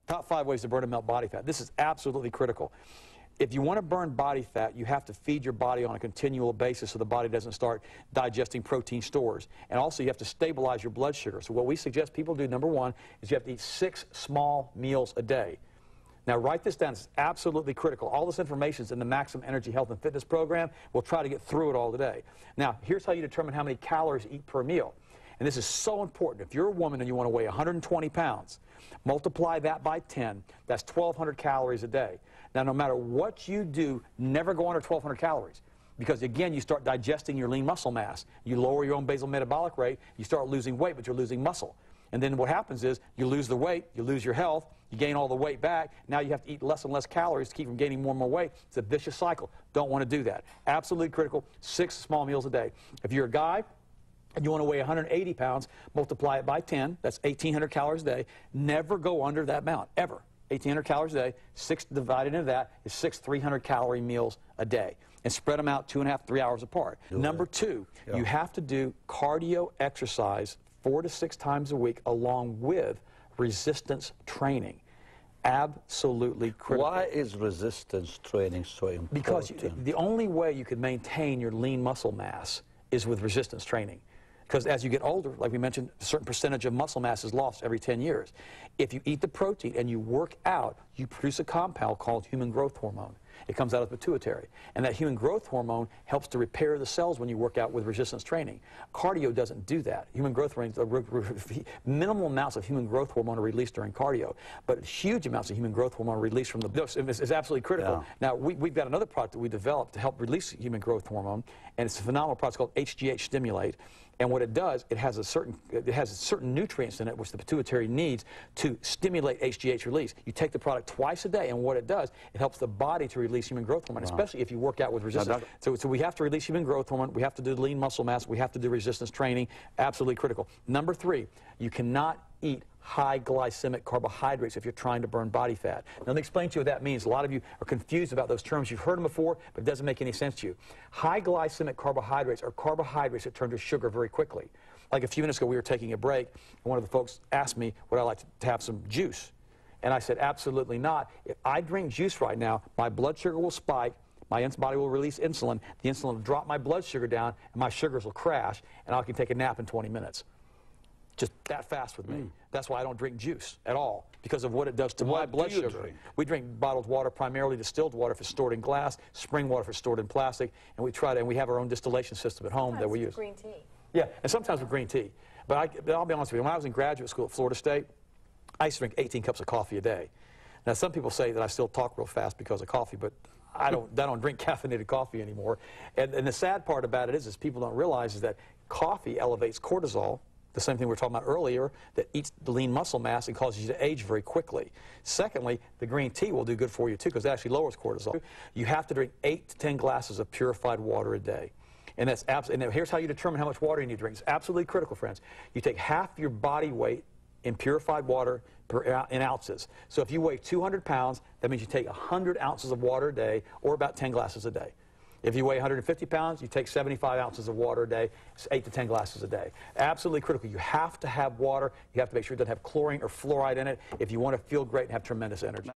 Top 5 ways to burn and melt body fat. This is absolutely critical. If you want to burn body fat, you have to feed your body on a continual basis so the body doesn't start digesting protein stores. And also you have to stabilize your blood sugar. So what we suggest people do, number one, is you have to eat 6 small meals a day. Now write this down. It's absolutely critical. All this information is in the Maximum Energy Health and Fitness program. We'll try to get through it all today. Now here's how you determine how many calories you eat per meal. And this is so important. If you're a woman and you want to weigh 120 pounds, multiply that by 10. That's 1,200 calories a day. Now, no matter what you do, never go under 1,200 calories. Because, again, you start digesting your lean muscle mass. You lower your own basal metabolic rate. You start losing weight, but you're losing muscle. And then what happens is you lose the weight, you lose your health, you gain all the weight back. Now you have to eat less and less calories to keep from gaining more and more weight. It's a vicious cycle. Don't want to do that. Absolutely critical. 6 small meals a day. If you're a guy, and you want to weigh 180 pounds, multiply it by 10. That's 1,800 calories a day. Never go under that amount, ever. 1,800 calories a day. 6 divided into that is 6 300-calorie meals a day. And spread them out 2.5 to 3 hours apart. Number 2, you have to do cardio exercise 4 to 6 times a week along with resistance training. Absolutely critical. Why is resistance training so important? Because the only way you can maintain your lean muscle mass is with resistance training. Because as you get older, like we mentioned, a certain percentage of muscle mass is lost every 10 years. If you eat the protein and you work out, you produce a compound called human growth hormone. It comes out of the pituitary. And that human growth hormone helps to repair the cells when you work out with resistance training. Cardio doesn't do that. Human growth hormone, minimal amounts of human growth hormone are released during cardio, but huge amounts of human growth hormone are released from the blood. It's absolutely critical. Yeah. Now, we've got another product that we developed to help release human growth hormone, and it's a phenomenal product called HGH Stimulate. And what it does, it has certain nutrients in it which the pituitary needs to stimulate HGH release. You take the product twice a day, and what it does, it helps the body to release human growth hormone, especially if you work out with resistance. So we have to release human growth hormone, we have to do lean muscle mass, we have to do resistance training, absolutely critical. Number 3, you cannot eat high glycemic carbohydrates if you're trying to burn body fat. Now, let me explain to you what that means. A lot of you are confused about those terms. You've heard them before, but it doesn't make any sense to you. High glycemic carbohydrates are carbohydrates that turn to sugar very quickly. Like a few minutes ago, we were taking a break, and one of the folks asked me, would I like to have some juice? And I said, absolutely not. If I drink juice right now, my blood sugar will spike, my body will release insulin, the insulin will drop my blood sugar down, and my sugars will crash, and I can take a nap in 20 minutes. Just that fast with me. That's why I don't drink juice at all, because of what it does to my blood sugar. We drink bottled water, primarily distilled water if it's stored in glass, spring water if it's stored in plastic, and we have our own distillation system at home that we use. Green tea. Yeah, and sometimes with green tea. But I'll be honest with you, when I was in graduate school at Florida State, I used to drink 18 cups of coffee a day. Now, some people say that I still talk real fast because of coffee, but I don't drink caffeinated coffee anymore. And the sad part about it is people don't realize is that coffee elevates cortisol, the same thing we were talking about earlier, that eats the lean muscle mass and causes you to age very quickly. Secondly, the green tea will do good for you too, because it actually lowers cortisol. You have to drink 8 to 10 glasses of purified water a day. And that's and here's how you determine how much water you need to drink. It's absolutely critical, friends. You take half your body weight in purified water in ounces. So if you weigh 200 pounds, that means you take 100 ounces of water a day, or about 10 glasses a day. If you weigh 150 pounds, you take 75 ounces of water a day. It's 8 to 10 glasses a day. Absolutely critical. You have to have water. You have to make sure it doesn't have chlorine or fluoride in it if you want to feel great and have tremendous energy.